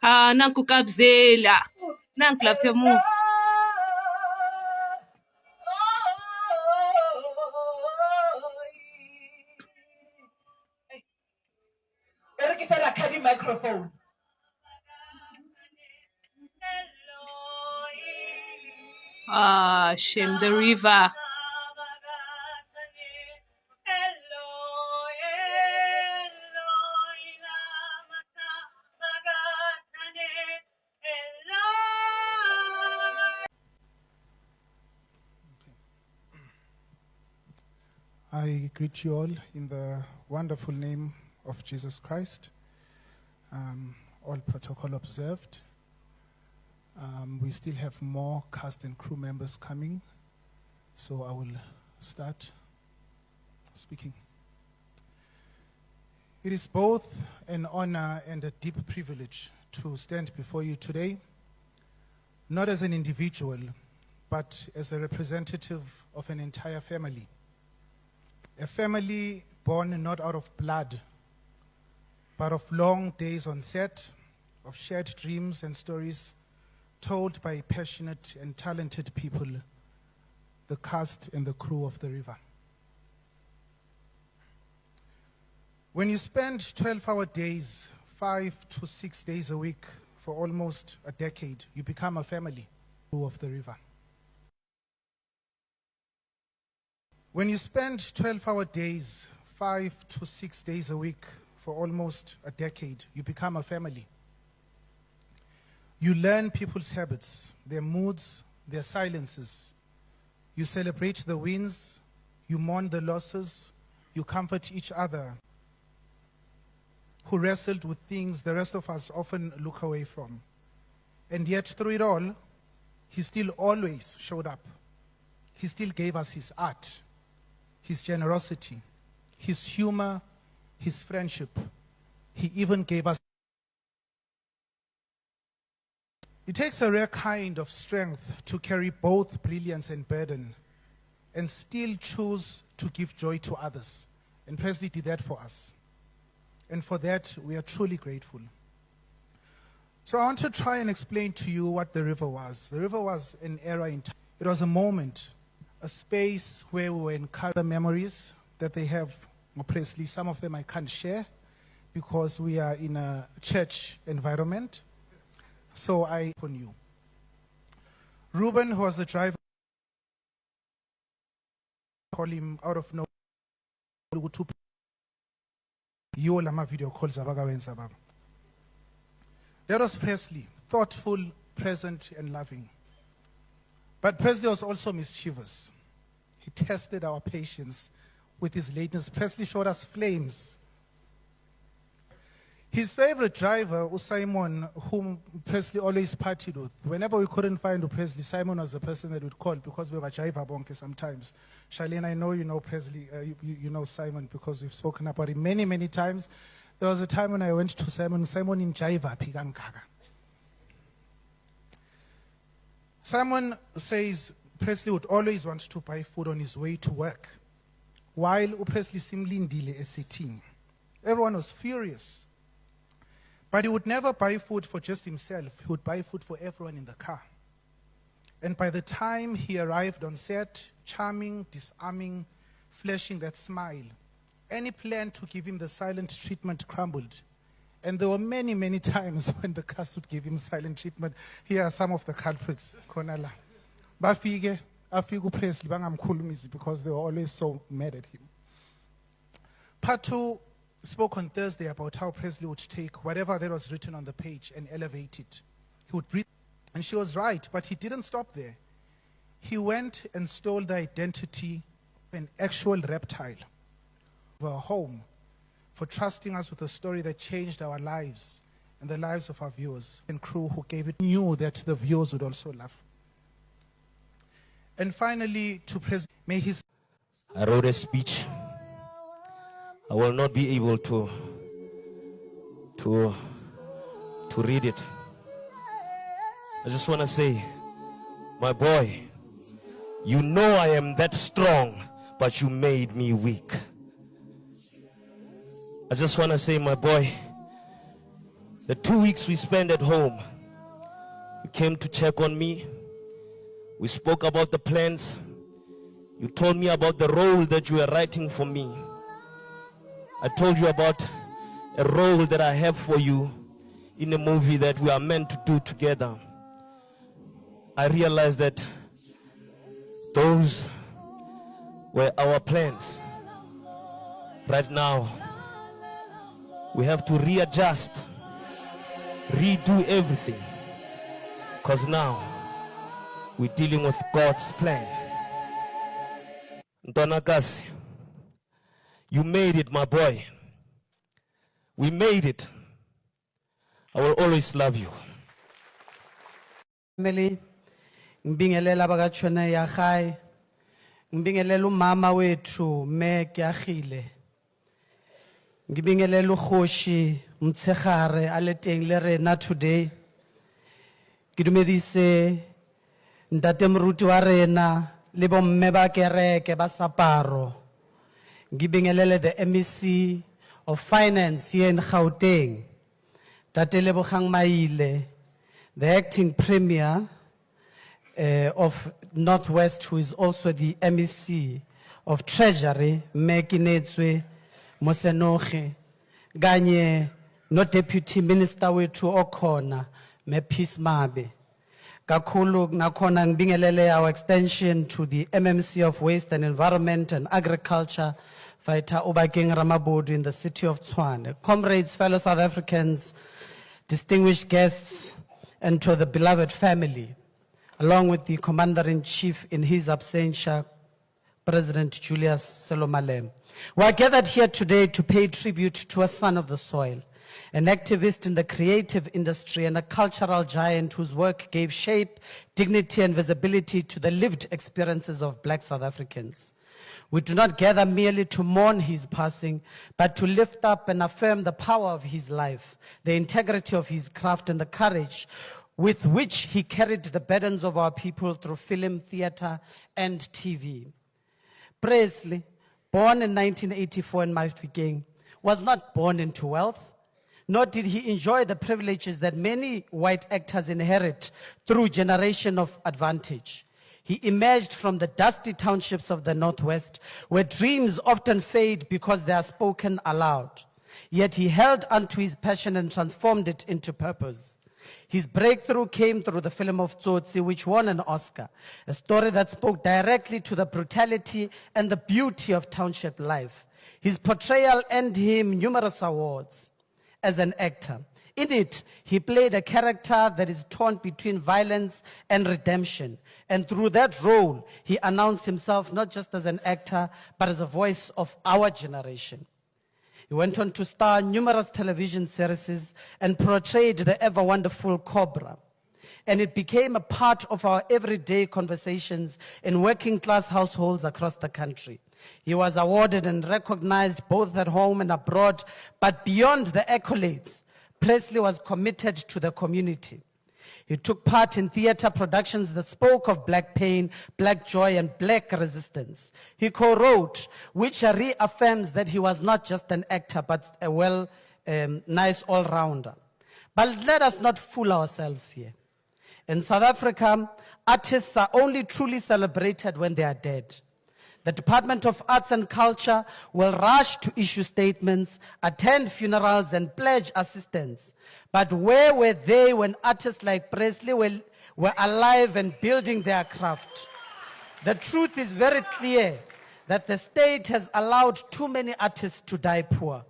Nankukabzela. Nanklapemu. Microphone. Shem the river. I greet you all in the wonderful name of Jesus Christ. All protocol observed. We still have more cast and crew members coming, so I will start speaking. It is both an honor and a deep privilege to stand before you today, not as an individual, but as a representative of an entire family. A family born not out of blood, but of long days on set, of shared dreams and stories told by passionate and talented people, the cast and the crew of the river. When you spend 12-hour days, 5 to 6 days a week for almost a decade, you become a family, crew of the river. When you spend 12-hour days, 5 to 6 days a week for almost a decade, you become a family. You learn people's habits, their moods, their silences. You celebrate the wins, you mourn the losses, you comfort each other, who wrestled with things the rest of us often look away from. And yet through it all, he still always showed up. He still gave us his art, his generosity, his humor, his friendship. He even gave us. It takes a rare kind of strength to carry both brilliance and burden and still choose to give joy to others. And Presley did that for us. And for that, we are truly grateful. So I want to try and explain to you what the river was. The river was an era in time. It was a moment, a space where we were encouraged the memories that they have. Presley, some of them I can't share because we are in a church environment. So I on you. Ruben, who was the driver, call him out of nowhere. Video calls. That was Presley, thoughtful, present, and loving. But Presley was also mischievous. He tested our patience with his lateness. Presley showed us flames. His favorite driver was Simon, whom Presley always partied with. Whenever we couldn't find Presley, Simon was the person that would call because we were jiva bonke sometimes. Charlene, I know you know Presley, you know Simon because we've spoken about him many, many times. There was a time when I went to Simon in jiva pigankaga. Simon says Presley would always want to buy food on his way to work, while Presley simlindile eseting. Everyone was furious. But he would never buy food for just himself. He would buy food for everyone in the car. And by the time he arrived on set, charming, disarming, flashing that smile, any plan to give him the silent treatment crumbled. And there were many, many times when the cast would give him silent treatment. Here are some of the culprits. Konala. Bafige, afigu Presley, bangamkhulumizi because they were always so mad at him. Part 2 spoke on Thursday about how Presley would take whatever that was written on the page and elevate it. He would breathe. And she was right, but he didn't stop there. He went and stole the identity of an actual reptile of our home for trusting us with a story that changed our lives and the lives of our viewers and crew who gave it, knew that the viewers would also laugh. And finally, to Presley, may his... I wrote a speech. I will not be able to read it. I just want to say, my boy, you know I am that strong, but you made me weak. I just want to say, my boy, The 2 weeks we spent at home, you came to check on me. We spoke about the plans. You told me about the role that you were writing for me. I told you about a role that I have for you in a movie that we are meant to do together. I realized that those were our plans. Right now, we have to readjust, redo everything, because now we're dealing with God's plan. Ntonakazi, you made it, my boy. We made it. I will always love you. Family, ngibingelela baka Chweneyagae, ngibingelela umama wethu Mekyagile, ngibingelela uKhoshi Mtshegare ale teng le rena today, ke dumedise ntate moruti wa rena le bomme ba kereke ba Saparo, ngibingelele the MEC of Finance here in Gauteng, Tate Lebogang Maile, the acting premier of Northwest, who is also the MEC of Treasury, Mekinetswe Mosenoge, Ganye, no deputy minister wethu okhona, Peace Mabe. Kakhulu nakhona ngibingelele our extension to the MMC of Waste and Environment and Agriculture, Fighter Obakeng Ramabodu in the city of Tshwane. Comrades, fellow South Africans, distinguished guests, and to the beloved family, along with the Commander-in-Chief in his absentia, President Julius Selomalem. We are gathered here today to pay tribute to a son of the soil, an activist in the creative industry and a cultural giant whose work gave shape, dignity, and visibility to the lived experiences of Black South Africans. We do not gather merely to mourn his passing, but to lift up and affirm the power of his life, the integrity of his craft, and the courage with which he carried the burdens of our people through film, theater, and TV. Presley, born in 1984 in Mafeking, was not born into wealth, nor did he enjoy the privileges that many white actors inherit through generation of advantage. He emerged from the dusty townships of the Northwest, where dreams often fade because they are spoken aloud. Yet he held onto his passion and transformed it into purpose. His breakthrough came through the film of Tsotsi, which won an Oscar, a story that spoke directly to the brutality and the beauty of township life. His portrayal earned him numerous awards as an actor. In it, he played a character that is torn between violence and redemption. And through that role, he announced himself not just as an actor, but as a voice of our generation. He went on to star numerous television series and portrayed the ever-wonderful Cobra. And it became a part of our everyday conversations in working-class households across the country. He was awarded and recognized both at home and abroad, but beyond the accolades, Presley was committed to the community. He took part in theater productions that spoke of Black pain, Black joy, and Black resistance. He co-wrote, which reaffirms that he was not just an actor, but a nice all-rounder. But let us not fool ourselves here. In South Africa, artists are only truly celebrated when they are dead. The Department of Arts and Culture will rush to issue statements, attend funerals, and pledge assistance. But where were they when artists like Presley were alive and building their craft? The truth is very clear that the state has allowed too many artists to die poor.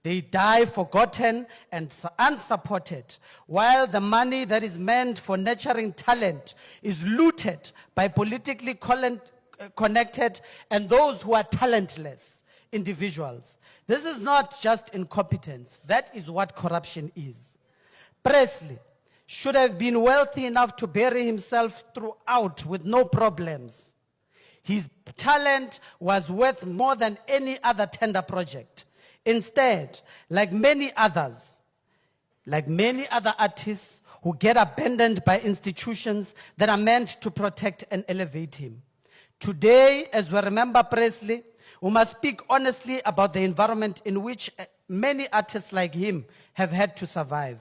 They die forgotten and unsupported, while the money that is meant for nurturing talent is looted by politically connected and those who are talentless individuals. This is not just incompetence. That is what corruption is. Presley should have been wealthy enough to bury himself throughout with no problems. His talent was worth more than any other tender project. Instead, like many other artists who get abandoned by institutions that are meant to protect and elevate him. Today, as we remember Presley, we must speak honestly about the environment in which many artists like him have had to survive.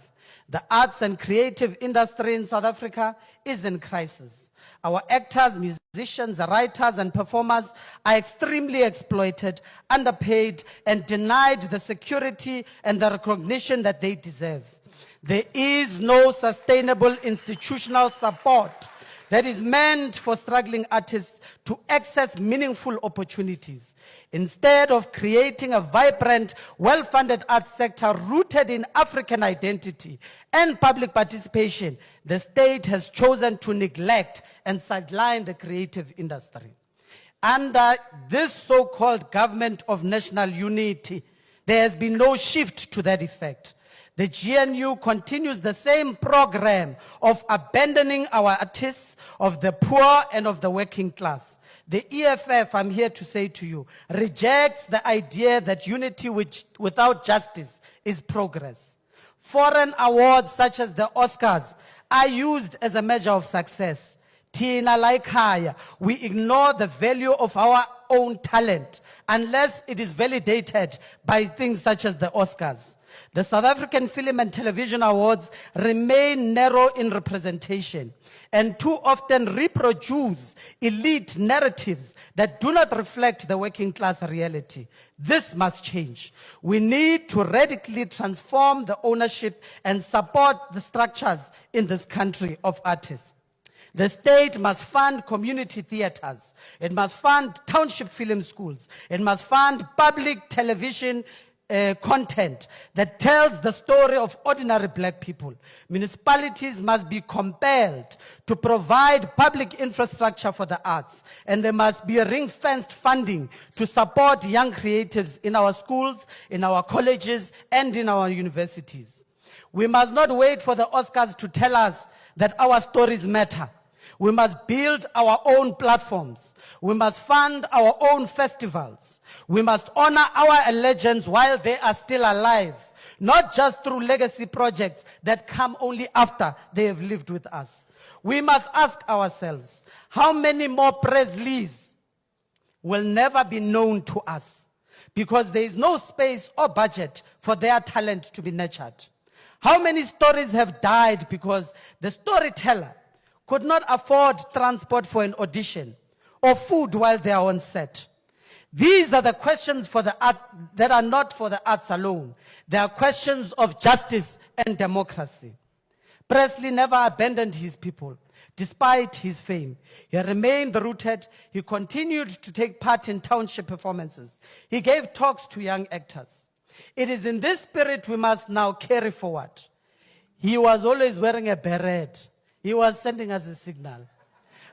The arts and creative industry in South Africa is in crisis. Our actors, musicians, writers, and performers are extremely exploited, underpaid, and denied the security and the recognition that they deserve. There is no sustainable institutional support that is meant for struggling artists to access meaningful opportunities. Instead of creating a vibrant, well-funded arts sector rooted in African identity and public participation, the state has chosen to neglect and sideline the creative industry. Under this so-called government of national unity, there has been no shift to that effect. The GNU continues the same program of abandoning our artists, of the poor and of the working class. The EFF, I'm here to say to you, rejects the idea that unity without justice is progress. Foreign awards such as the Oscars are used as a measure of success. Tina like higher, we ignore the value of our own talent unless it is validated by things such as the Oscars. The South African Film and Television Awards remain narrow in representation and too often reproduce elite narratives that do not reflect the working class reality. This must change. We need to radically transform the ownership and support the structures in this country of artists. The state must fund community theaters. It must fund township film schools. It must fund public television content that tells the story of ordinary black people. Municipalities must be compelled to provide public infrastructure for the arts, and there must be a ring-fenced funding to support young creatives in our schools, in our colleges, and in our universities. We must not wait for the Oscars to tell us that our stories matter. We must build our own platforms. We must fund our own festivals. We must honor our legends while they are still alive, not just through legacy projects that come only after they have lived with us. We must ask ourselves, how many more Presleys will never be known to us because there is no space or budget for their talent to be nurtured? How many stories have died because the storyteller could not afford transport for an audition or food while they are on set? These are the questions for the art that are not for the arts alone. They are questions of justice and democracy. Presley never abandoned his people. Despite his fame, he remained rooted. He continued to take part in township performances. He gave talks to young actors. It is in this spirit we must now carry forward. He was always wearing a beret. He was sending us a signal.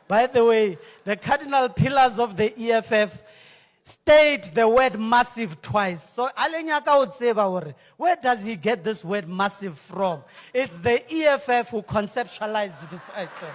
By the way, the cardinal pillars of the EFF state the word massive twice. So, where does he get this word massive from? It's the EFF who conceptualized this item.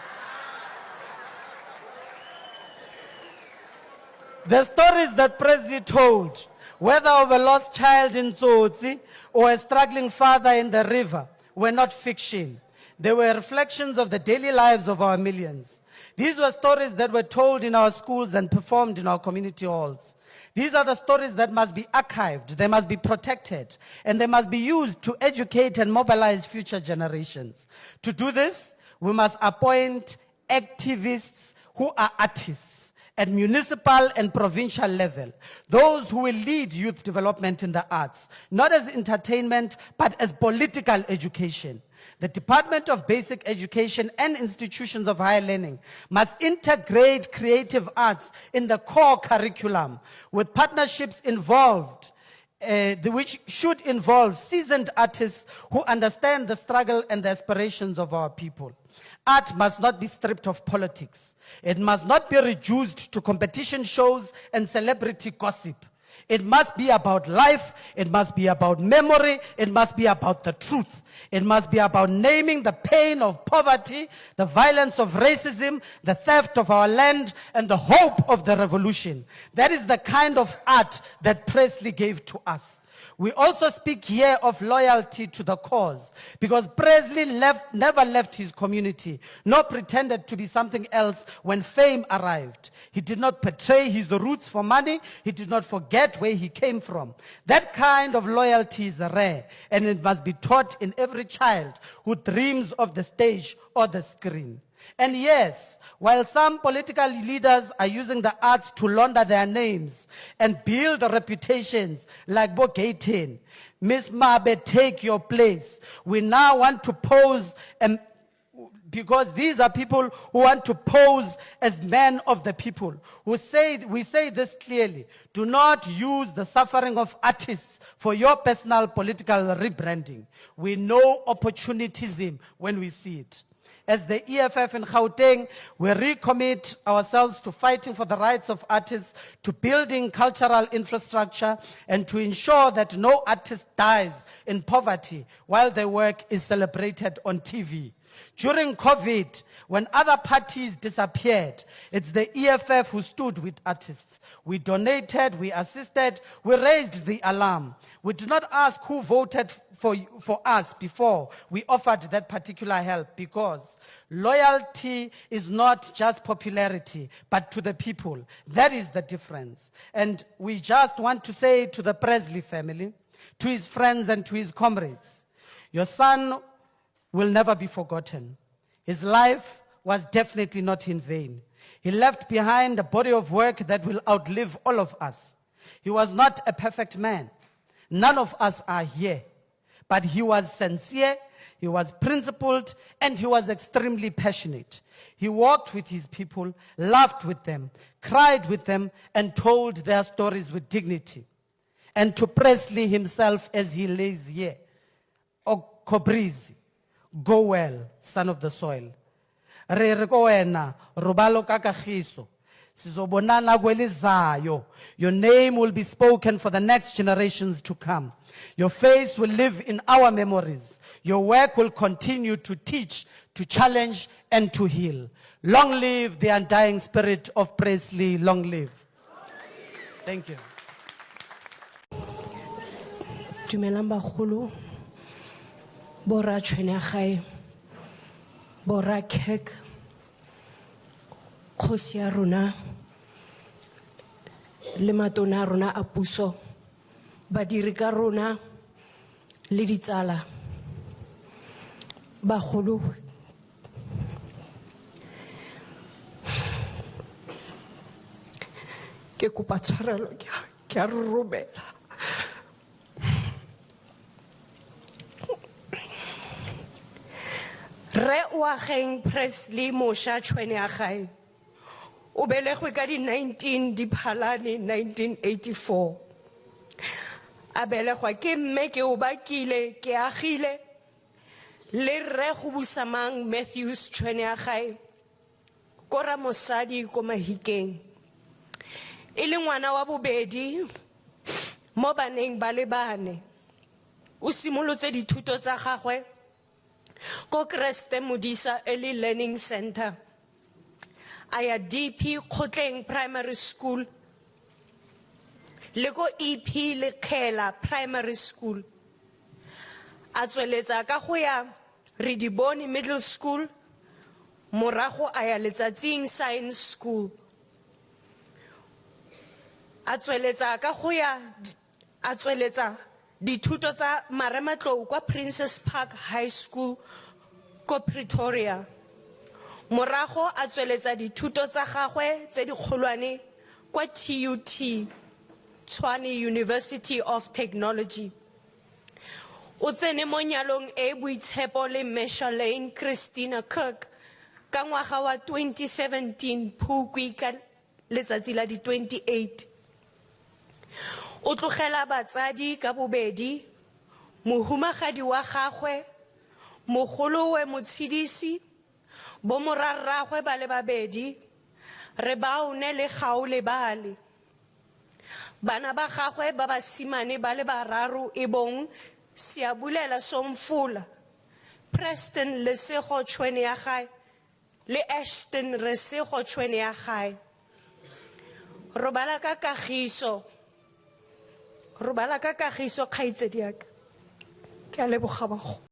The stories that Presley told, whether of a lost child in Tsotsi or a struggling father in the river, were not fiction. They were reflections of the daily lives of our millions. These were stories that were told in our schools and performed in our community halls. These are the stories that must be archived, they must be protected, and they must be used to educate and mobilize future generations. To do this, we must appoint activists who are artists at municipal and provincial level, those who will lead youth development in the arts, not as entertainment, but as political education. The Department of Basic Education and institutions of higher learning must integrate creative arts in the core curriculum with partnerships involved, which should involve seasoned artists who understand the struggle and the aspirations of our people. Art must not be stripped of politics. It must not be reduced to competition shows and celebrity gossip. It must be about life, it must be about memory, it must be about the truth. It must be about naming the pain of poverty, the violence of racism, the theft of our land, and the hope of the revolution. That is the kind of art that Presley gave to us. We also speak here of loyalty to the cause, because Presley never left his community, nor pretended to be something else when fame arrived. He did not betray his roots for money. He did not forget where he came from. That kind of loyalty is rare, and it must be taught in every child who dreams of the stage or the screen. And yes, while some political leaders are using the arts to launder their names and build reputations like Bo Gayton, Miss Mabe, take your place. We now want to pose, because these are people who want to pose as men of the people. We say this clearly. Do not use the suffering of artists for your personal political rebranding. We know opportunism when we see it. As the EFF in Gauteng, we recommit ourselves to fighting for the rights of artists, to building cultural infrastructure, and to ensure that no artist dies in poverty while their work is celebrated on TV. During COVID, when other parties disappeared, it's the EFF who stood with artists. We donated, we assisted, we raised the alarm. We did not ask who voted for us before we offered that particular help, because loyalty is not just popularity, but to the people. That is the difference. And we just want to say to the Presley family, to his friends and to his comrades, your son will never be forgotten. His life was definitely not in vain. He left behind a body of work that will outlive all of us. He was not a perfect man. None of us are here. But he was sincere, he was principled, and he was extremely passionate. He walked with his people, laughed with them, cried with them, and told their stories with dignity. And to Presley himself as he lays here, Kobrizi, go well, son of the soil. Re re ko wena, robalo ka kagiso. Sizobonana kwelizayo. Your name will be spoken for the next generations to come. Your face will live in our memories. Your work will continue to teach, to challenge, and to heal. Long live the undying spirit of Presley. Long live. Thank you. Dumelang bagolo, Bora Chweneyagae, Bora Kek, Kgosi ya rona, le matona a rona a puso, badiri ka rona, le ditsala. Bagolo, ke kopa tshwarelo, ke a romela. Re Oageng Presley Mosha Chweneyagae, o belegwe ka di 19 Diphalane 1984. A belegwa ke mme ke o bakile ke agile le rre go busamang Matthews Chweneyagae ko ra mosadi ko Mahikeng. E le ngwana wa bobedi mo baneng ba le bane. O simolotse dithuto tsa gagwe ko Kreste Modisa Early Learning Center, aya DP Khotleng Primary School, le ko EP Lekela Primary School. A tsweletsa ka go ya Redibone Middle School, morago aya Letsatsing Science School. A tsweletsa ka go ya dithuto tsa Marematlou kwa Princess Park High School ko Pretoria. Morago a tsweletsa dithuto tsa gagwe tse dikgolwane kwa TUT, Tshwane University of Technology. O tsene mo nyalong e boitshepo le Meshalane Christina Kirk ka ngwaga wa 2017 Phukwi ka letsatsi la di 28. O tlogela batsadi ka bobedi, mohumagadi wa gagwe, mogolowe motshedisi, bomorarragwe ba le babedi, re baone le gaole bale. Bana ba gagwe ba basimane ba le bararo e bong Siabulela Somfula, Preston Lesego Chweneyagae le Ashton Resego Chweneyagae. Robala ka kagiso, robala ka kagiso kgaitsedi yaka ke a leboga bago